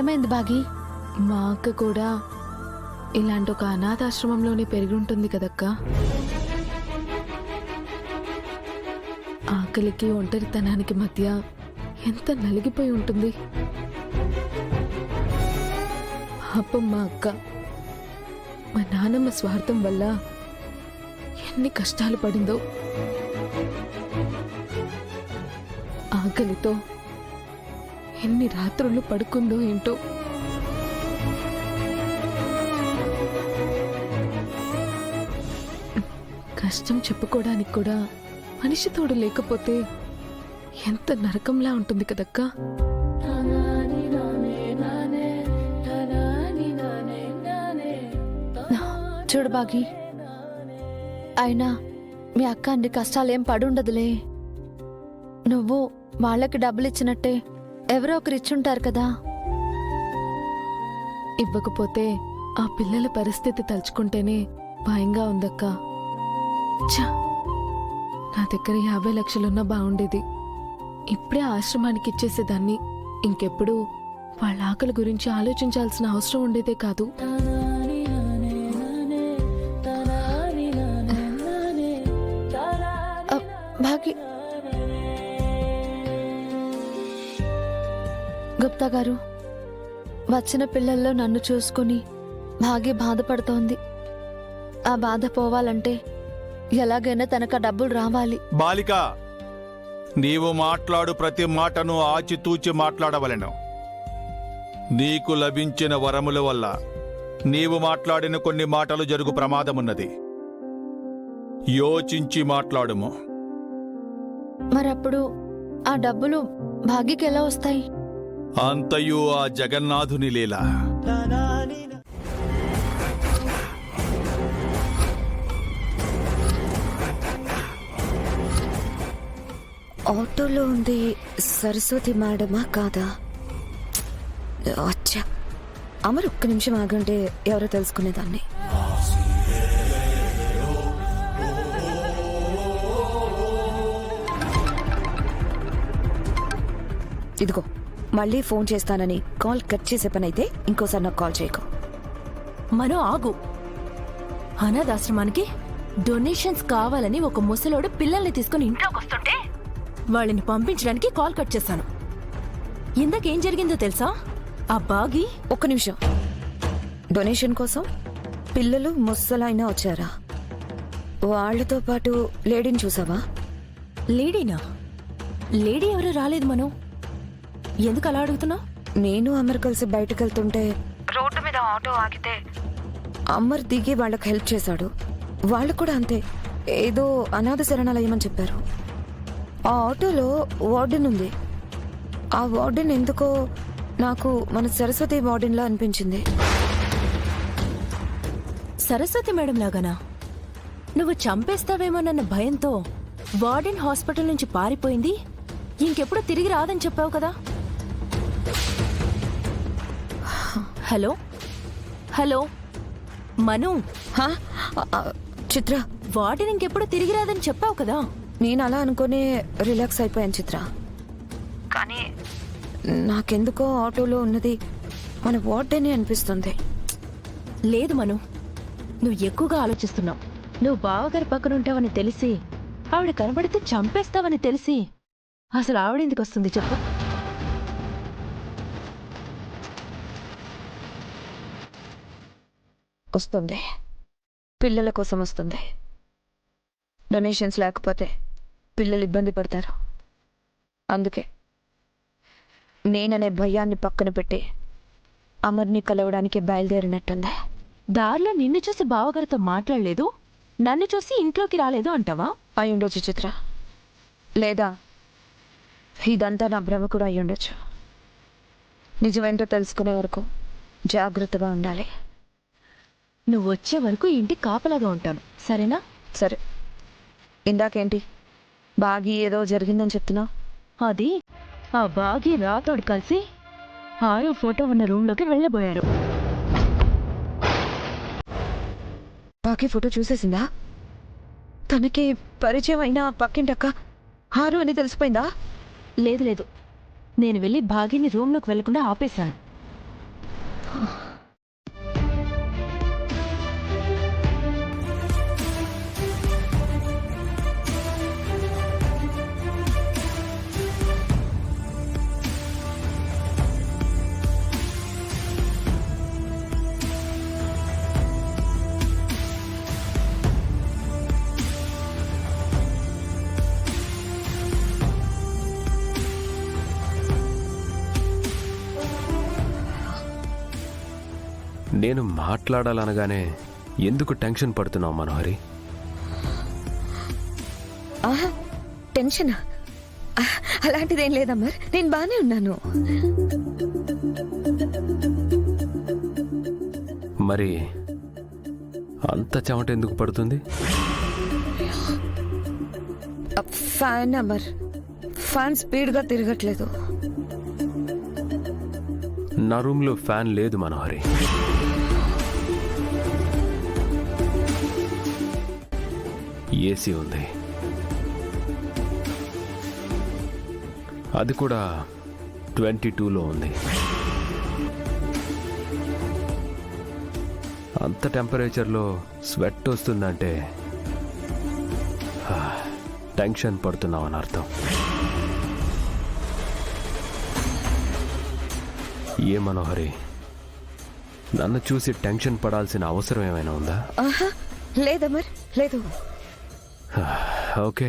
ఏమైంది బాగి? మా అక్క కూడా ఇలాంటి ఒక అనాథాశ్రమంలోనే పెరిగి ఉంటుంది కదక్క. ఆకలికి ఒంటరితనానికి మధ్య ఎంత నలిగిపోయి ఉంటుంది. పాపం మా అక్క మా నాన్నమ్మ స్వార్థం వల్ల ఎన్ని కష్టాలు పడిందో. ఆకలితో ఎన్ని రాత్రులు పడుకుందో ఏంటో. కష్టం చెప్పుకోవడానికి కూడా మనిషి తోడు లేకపోతే ఎంత నరకంలా ఉంటుంది కదక్కా. చూడు బాగి, అయినా మీ అక్క అన్ని కష్టాలేం పడుండదులే. నువ్వు వాళ్ళకి డబ్బులు ఇచ్చినట్టే ఎవరో ఒకరు ఇచ్చుంటారు కదా. ఇవ్వకపోతే ఆ పిల్లల పరిస్థితి తలుచుకుంటేనే భయంగా ఉందక్క. ఛా, నా దగ్గర 50 లక్షలున్నా బాగుండేది. ఇప్పుడే ఆశ్రమానికి ఇచ్చేసేదాన్ని. ఇంకెప్పుడు వాళ్ళ ఆకలి గురించి ఆలోచించాల్సిన అవసరం ఉండేదే కాదు. భాగి, గుప్తా గారు, వచ్చిన పిల్లల్లో నన్ను చూసుకుని భాగి బాధపడుతోంది. ఆ బాధ పోవాలంటే ఎలాగైనా తనకు ఆ డబ్బులు రావాలి. బాలిక, నీవు మాట్లాడు ప్రతి మాటను ఆచితూచి మాట్లాడవలెను. నీకు లభించిన వరముల వల్ల నీవు మాట్లాడిన కొన్ని మాటలు జరుగు ప్రమాదమున్నది. యోచించి మాట్లాడుము. మరప్పుడు ఆ డబ్బులు భాగ్యకి ఎలా వస్తాయి? అంతయు ఆ జగన్నాథుని లీల. ఆటోలో ఉంది సరస్వతి మేడమా కాదా? అచ్చా, అమరు ఒక్క నిమిషం ఆగంటే ఎవరో తెలుసుకునేదాన్ని. ఇదిగో, మళ్ళీ ఫోన్ చేస్తానని కాల్ కట్ చేసే పని అయితే ఇంకోసారి నాకు కాల్ చేయకు. మనో ఆగు. అనాథాశ్రమానికి డొనేషన్స్ కావాలని ఒక ముసలోడు పిల్లల్ని తీసుకుని ఇంట్లోకి వస్తుంటే వాళ్ళని పంపించడానికి కాల్ కట్ చేశాను. ఇందాకేం జరిగిందో తెలుసా? ఆ బాగి ఒక్క నిమిషం. డొనేషన్ కోసం పిల్లలు ముసలైనా వచ్చారా? వాళ్లతో పాటు లేడీని చూసావా? లేడీనా? లేడీ ఎవరు రాలేదు. మనం ఎందుకు అలా అడుగుతున్నా? నేను అమర్ కలిసి బయటకు వెళ్తుంటే రోడ్డు మీద ఆటో ఆగితే అమర్ దిగి వాళ్ళకి హెల్ప్ చేశాడు. వాళ్ళు కూడా అంతే, ఏదో అనాథ శరణాలయం అని చెప్పారు. ఆ ఆటోలో వార్డెన్ ఉంది. ఆ వార్డెన్ ఎందుకో నాకు మన సరస్వతి వార్డెన్లా అనిపించింది. సరస్వతి మేడం లాగానా? నువ్వు చంపేస్తావేమోనన్న భయంతో వార్డెన్ హాస్పిటల్ నుంచి పారిపోయింది. ఇంకెప్పుడు తిరిగి రాదని చెప్పావు కదా. హలో హలో మను, చిత్ర, వార్డెన్ ఇంకెప్పుడు తిరిగి రాదని చెప్పావు కదా. నేను అలా అనుకునే రిలాక్స్ అయిపోయాను చిత్ర. కానీ నాకెందుకో ఆటోలో ఉన్నది మన వార్డెన్ అనిపిస్తుంది. లేదు మను, నువ్వు ఎక్కువగా ఆలోచిస్తున్నావు. నువ్వు బావగారి పక్కన ఉంటావని తెలిసి, ఆవిడ కనబడితే చంపేస్తావని తెలిసి అసలు ఆవిడెందుకు వస్తుంది చెప్పు? వస్తుంది, పిల్లల కోసం వస్తుంది. డొనేషన్స్ లేకపోతే పిల్లలు ఇబ్బంది పడతారు. అందుకే నేననే భయాన్ని పక్కన పెట్టి అమర్ని కలవడానికి బయలుదేరినట్టుంది. దారిలో నిన్ను చూసి బావగారితో మాట్లాడలేదు, నన్ను చూసి ఇంట్లోకి రాలేదు అంటావా? అయి ఉండొచ్చు చిత్ర, లేదా ఇదంతా నా భ్రమ కూడా అయి ఉండొచ్చు. నిజమేంటో తెలుసుకునే వరకు జాగ్రత్తగా ఉండాలి. నువ్వు వచ్చే వరకు ఇంటి కాపలాగా ఉంటాను, సరేనా? సరే. ఇందాకేంటి బాగి ఏదో జరిగిందని చెప్తున్నావు? అది ఆ బాగి రాతోడు కలిసి ఆయు ఫోటో ఉన్న రూమ్లోకి వెళ్ళబోయారు. బాగి ఫోటో చూసేసిందా? తనకి పరిచయం అయిన పక్కింటక్క హారు అని తెలిసిపోయిందా? లేదు లేదు, నేను వెళ్ళి బాగిని రూమ్లోకి వెళ్లకుండా ఆపేశాను. నేను మాట్లాడాలనగానే ఎందుకు టెన్షన్ పడుతున్నావు మనోహరి? ఆహా, టెన్షనా? అలాంటిదేం లేదమ్మర్, నేను బానే ఉన్నాను. మరి అంత చెమట ఎందుకు పడుతుంది? ఫ్యాన్ అమర్, ఫ్యాన్ స్పీడ్గా తిరగట్లేదు. నా రూమ్లో ఫ్యాన్ లేదు మనోహరి. ఏసీ ఉంది, అది కూడా 22లో ఉంది. అంత టెంపరేచర్లో స్వెట్ వస్తుందంటే టెన్షన్ పడుతున్నావు అని అర్థం. ఏ మనోహరి, నన్ను చూసి టెన్షన్ పడాల్సిన అవసరం ఏమైనా ఉందా? ఆహా, లేదమర్, లేదు. ఓకే,